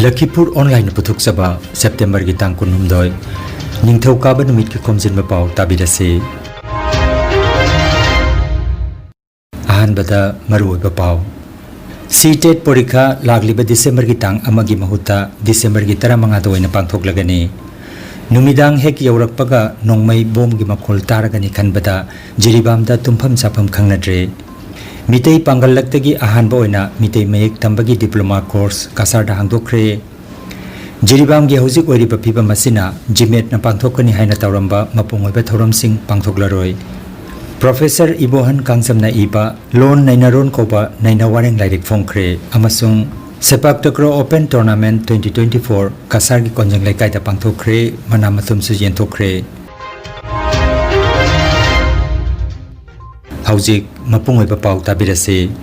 Lakhipuronline puthukchaba September gi tang 19 ningthaukaba numit ki Khomjinba Pao tabirase ahanbada maruoiba Pao CTET porikha lagliba December gi tang amagi mahuta December gi 15 doina pangthoklagani numidang hek yaurakpaga nongmai bom gi makhol taragani khanbada jiribamda tumpham chapam khangnadre Mitei Pangalaktagi ahanba oina mitei mayek tambagi diploma course kasarda hangdokre Jiribam gi hojik oiriba phiba masina jimet na pangthokani haina tawramba mapungoiba thoramsing pangthoklaroi Professor Ibohan Kangsamna iba loan nainaron koba naina wareng lairik phongkre amasung Sepak Takraw Open Tournament 2024 kasargi konjang laikai da pangthokre manamathum su yenthokre Hojik mapungoiba Pao tabirase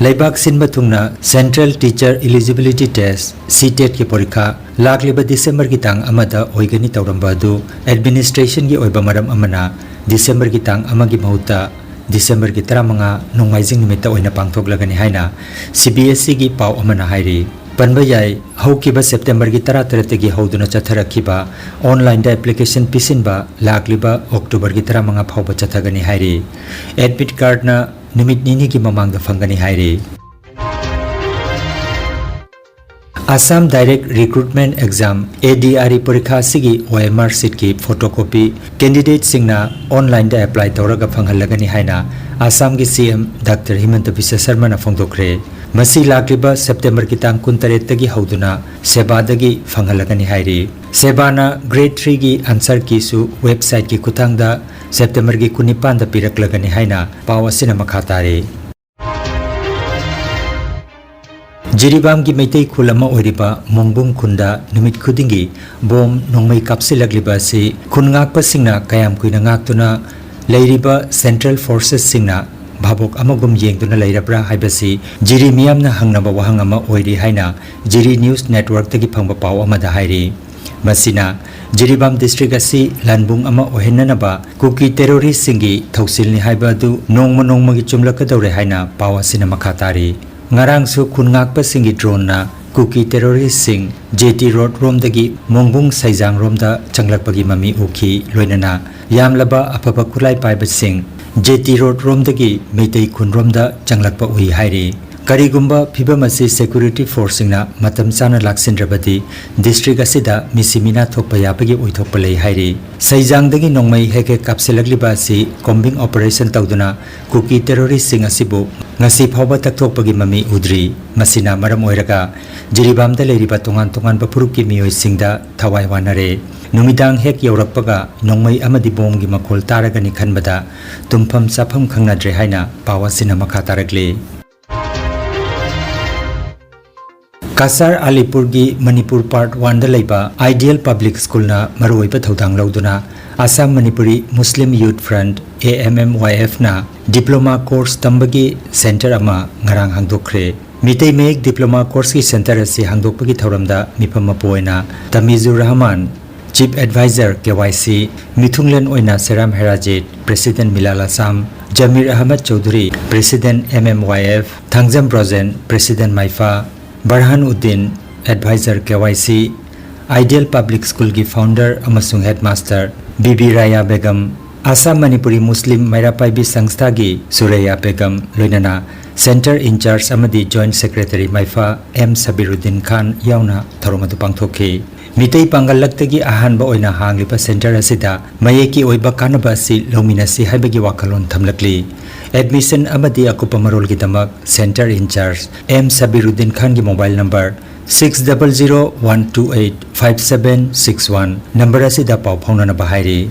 Laibak sinba thungna Central Teacher Eligibility Test CTET ki porikha lagliba December ki tang amada oigani tawramba du administration gi oiba maram amana December ki tang amagi mahuta December ki 15 nongmaijing nimita oina pangthoklagani haina CBSE gi Pao amana hairi Panba yai haukiba September ki 13 gi hauduna chatharakiba online da application pisinba lagliba October ki 15 phauba chathagani hairi admit card na numit nini ki mamangda fangani hairi Assam Direct Recruitment Exam ADRE porikha sigi OMR sheet ki photocopy candidate singna online da apply tawraga phanghalagani haina Assam gi CM Dr. Himanta Biswa Sharma na phongdokre Masi lakliba September ki tang 13 tagi hauduna Seba dagi phanghalagani hairi Seba na grade 3 gi answer ki su website ki kuthangda September ki 19 da piraklagani haina Pao asina makhatare Jiribam gi meitei khulama oiriba mongbum khunda numit khudingi bom nongmai kapsilagliba si khungakpa singna kayam kuina ngaktuna leiriba Central Forces singna Bhabok amagum yengtuna leirabra haibasi Jiri miyamna hangnaba wahang ama oiri haina Jiri News Network tagi phangba Pao amada hairi Masina Jiribam District asi lanbung ama ohenanaba kuki terrorist singi thausilni haiba du nongma gi chumlakadawre haina Pao asina makhatari Ngarang su khungakpa singi drone na kuki terrorist sing JT Road rom dagi mongbung saijang rom da changlakpagi mami ukhi loinana yamlaba apapa khulai paiba sing JT Road rom dagi meitei khun rom da changlakpa ui hairi Karigumba phibamasi security force na matam chana laksindrabadi district asida misimina thokpa yapagi oithokpa lei hairi saijang dagi nongmai heke kapselagliba si combing operation tawduna kuki terrorist sing asibu ngasi phawba takthokpagi mami udri masina maram oiraga jiribamda leiriba tongan bapurukki miyoi singda thawai wanare numidang hek yaurakpaga nongmai amadi bomgi makhol taragani khanbada tumpham chapham khangnadre haina pawasina makhataragli Kasar Alipur gi Manipur Part 1 da leiba Ideal Public School na maruiba thodang lauduna Assam Manipuri Muslim Youth Front AMMYF na diploma course tambagi center ama ngarang hangdokre Mitei Mek diploma course ki center asi hangdokpagi thoramda mipam mapoina Tamizur Rahman Chief Advisor KYC Mithunglen oina Seram Herajit President Milal Assam Jamir Ahmad Chaudhary President MMYF Thangjam Brojen President Maifa Barhan Uddin Advisor KYC Ideal Public School ki founder amasung headmaster Bibi Raya Begum Assam Manipuri Muslim Mairapaibi Sangstha gi Suraya Begum loinana Center in charge amadi Joint Secretary Maifa M Sabiruddin Khan yauna tharomadu pangthoki Mitei Pangalaktagi ahanba oina hanglipa center asida mayeki oiba kanaba si lominasi haibagi wakalon thamlakli Admission amadi akupa marol ki damak center in charge M Sabiruddin Khan ki mobile number 6001285761 number asida Pao phonana bahairi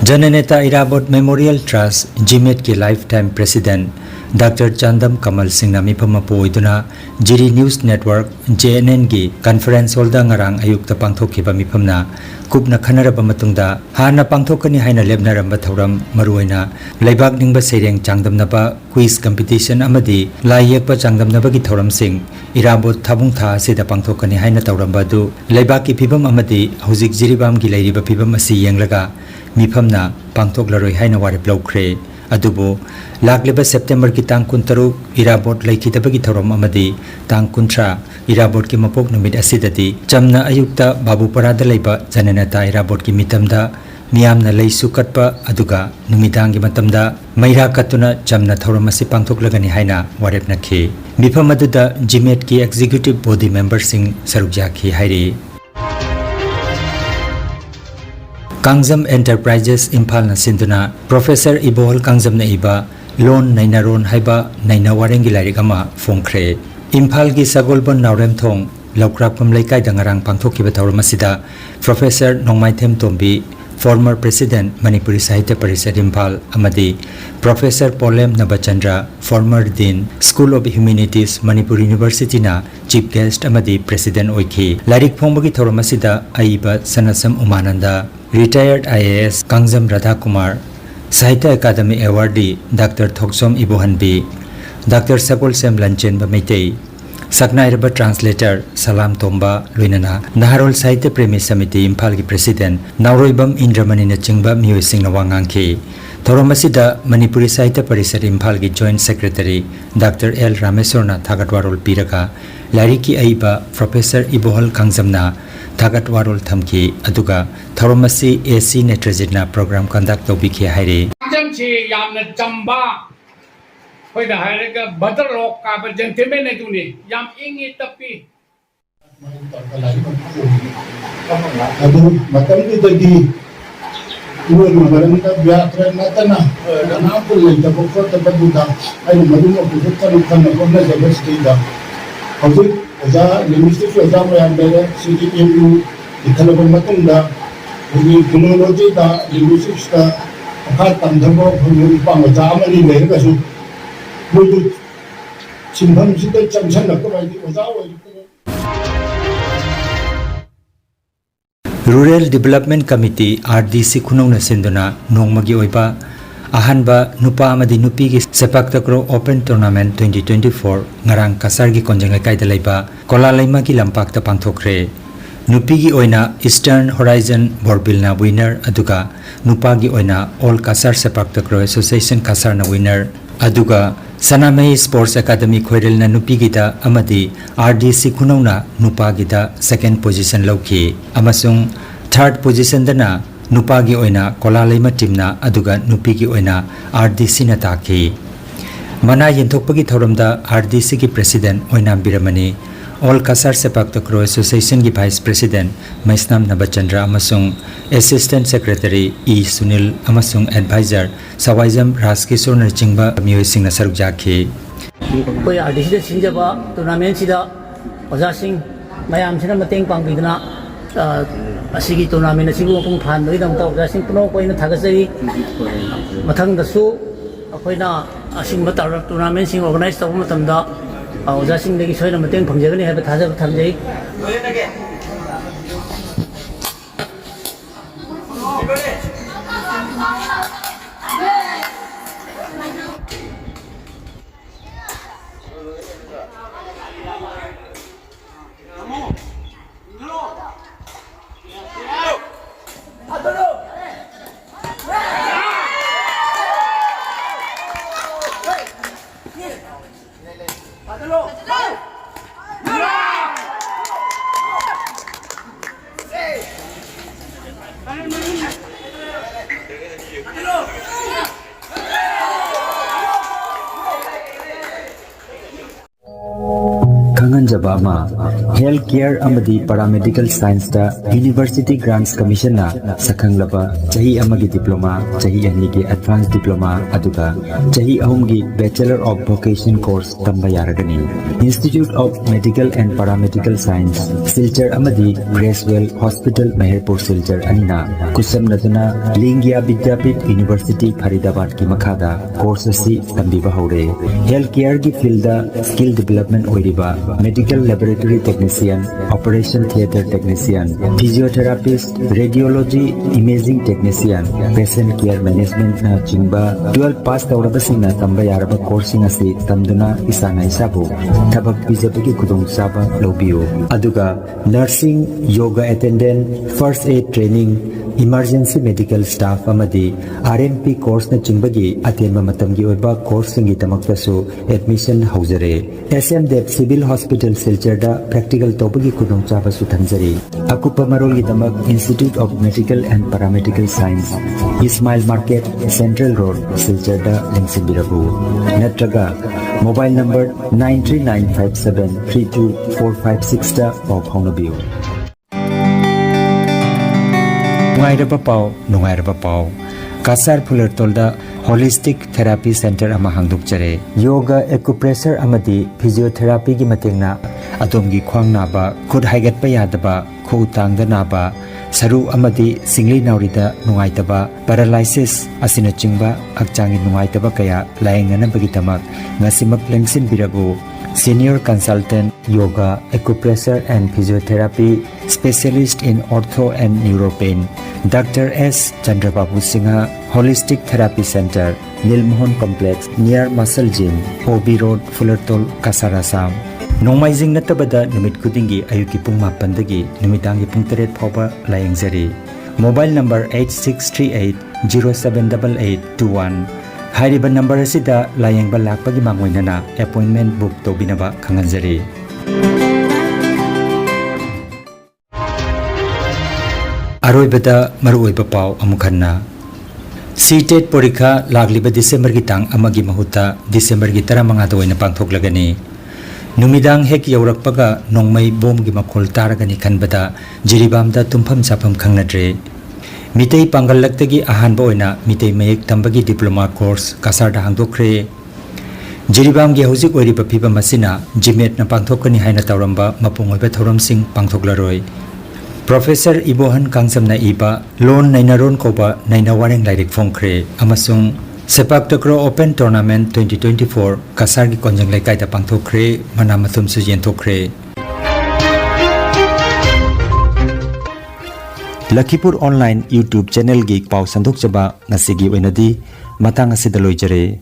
Jananeta Irabot Memorial Trust Jimet ki lifetime president Dr. Chandam Kamal Singh Nami Pamapoiduna Jiri News Network JNN gi conference hall da ngarang ayukta pangthokhiba miphamna kupna khanaraba matungda hana pangthokani haina lebnaramba thoram maruina leibak ningba sereng changdamnaba quiz competition amadi laiyekpa changdamnaba gi thoram sing irabot thabung tha sida pangthokani haina tawramba du leibak ki phibam amadi hojik jiribam gi leiriba phibam asi yenglaga miphamna pangthoklaroi haina warep lawkhre adubo lagliba September ki tang kuntaruk irabot laikhidabagi thorom amadi tang kuntra irabot ki mapok numit asidati chamna ayukta babuparada laiba jananata irabot ki mitamda miyamna lei sukatpa aduga numidangi matamda maira katuna chamna thorom asi pangthoklagani haina warepna khi mifam aduda jimet ki executive body member sing sarukja khi hairi Kangjam Enterprises Imphal na sinduna Professor Ibol Kangjam na iba loan nainaron haiba naina warengi lairik ama phongkhre Imphal gi Sagolbon Naurem Thong Laukrapam Laikai dangarang pangthokiba thawramasida Professor Nongmaithem Tombi former President Manipuri Sahitya Parishad Imphal amadi Professor Polem Nabachandra former Dean School of Humanities Manipuri University na Chief Guest amadi President oikhi lairik phongbagi thawramasida aiba Sanasam Umananda Retired IAS Kangjam Radha Kumar Sahitya Academy Awardee Dr. Thoksom Ibohanbi Dr. Sapol Sem Lanchen Bamitei Saknairaba Translator Salam Tomba Luinana Naharol Sahitya Premi Samiti Imphal ki President Nauroibam Indramani na chingba Miyoi Singh Nawangangki Thoromasida Manipuri Sahitya Parishad Imphal ki Joint Secretary Dr. L. Ramesorna Thagatwarol Piraka Lariki Aiba Professor Ibohol Kangjamna Thagatwarol Thamki aduga Thoromasi AC Netrajitna program conduct tobiki hairi Kangjamchi yamna chamba hoida hairaga badalok ka ba gentleman ne tuni yam ingi tapi adu matamdi dagi uwan mabaranta byatra natana na pulai da bokko ta baduda ai maduma ku tan kan ko na jabasti da hauji oja linguistic oja mo yande CDPU ikhalabon matunda ugi philology da linguistics da akha tamdabo phuluri pang oja amani le ga su modu simham sita chamsan na ko bai oja oi Rural Development Committee RDC Khunong na sinduna nongmagi oiba ahanba nupa amadi nupi gi sepak takraw Open Tournament 2024 ngarang kasar gi konjang kai da laiba kola laima gi lampak ta pangthokre nupi gi oina Eastern Horizon Borbilna winner aduga nupa gi oina All Kasar Sepak Takraw Association kasar na winner aduga Sanamei Sports Academy khoirel na nupi gi da amadi RDC Khunong na nupa gi da second position lauki amasung third position dana Nupagi oina Kolalaima timna aduga nupigi oina RDC na taki mana yenthokpagi thoramda RDC ki president oina biramani All Kasar Sepak Takraw Association ki vice president Maisnam Nabachandra amasung assistant secretary E Sunil amasung advisor Sawaijam Raskishor na chingba miyoi singh na saruk jakhi koi RDC da singjaba tournament sida oja sing mayam sina mateng pangbidna asigi tournament asigu pung phan doi dam ta oja sing puno koina thagajai mathang da su akoina asing ba tournament sing organize taw matamda oja sing degi soina mateng phangjagani haiba thajab thamjai Jabama Healthcare amadi Paramedical Science da University Grants Commission na sakhanglaba chahi amagi diploma chahi anigi advanced diploma aduga chahi ahumgi Bachelor of Vocation course tamba yaragani Institute of Medical and Paramedical Science Silchar amadi Gracewell Hospital Meherpur Silchar anina kusam naduna Lingya Vidyapit University Faridabad ki makhada course asi tambiba hore Healthcare ki field da skill development oiriba Medical Laboratory Technician, Operation Theatre Technician, Physiotherapist, Radiology Imaging Technician, Patient Care Management na chingba 12 pass tawrabasing na tamba yaraba coursing asi tamduna isana isabu thabak bijabagi khudong saba lobiyo aduga nursing yoga attendant first aid training emergency medical staff amadi RNP course na chingbagi atenba matamgi oiba course singi tamaktasu admission haujare SMDEP civil hospital silchar da practical tobagi kudong chaba su thanjari akupa marol gi tamak Institute of Medical and Paramedical Science Ismail Market Central Road silchar da lingsibirabu natraga mobile number 939573245 da pau phaunabiu Nungairaba Pao Kasar Pulertolda Holistic Therapy Center ama hangdukjare Yoga Acupressure amadi Physiotherapy gi matengna adomgi khwang naba khud haigatpa yadaba khu tangda naba saru amadi singli naurida nungaitaba paralysis asina chingba hakchangi nungaitaba kaya laengana bagi tamak ngasimak lengsin biragu Senior Consultant Yoga Acupressure and Physiotherapy Specialist in Ortho and Neuropain Dr. S. Chandrababu Singha Holistic Therapy Center Nilmohon Complex near Muscle Gym OB Road Fullertol Kasarasam Nomaizing natabada numit kudingi ayuki pung mapandagi numitangi pung teret phoba layengzari Mobile number 8638078821 Hairiba number asida layengba lakpagi mangoinana appointment book tobinaba khanganjari Aroibada maruoiba pau amukhanna CTET porikha lagliba December gi tang amagi mahuta December gi 15 da oina pangthoklagani numidang hek yaurakpaga nongmai bom gi makhol taragani khanbada jiribamda tumpham chafam khangnadre Mitei Pangalaktagi ahanba oina mitei mayek tambagi diploma course kasarda hangdokre Jiribam gi hojik oiriba phiba masina jimet na pangthokani haina tawramba mapungoiba thoramsing pangthoklaroi Professor Ibohan Kangsamna iba loan nainaron koba naina wareng lairik phongkre amasung Sepak Takraw Open Tournament 2024 kasargi konjang laikai da pangthokre manamathum su yenthokre Lakhipur Online YouTube channel gi pau sandok chaba ngasigi oinadi matang asida loijare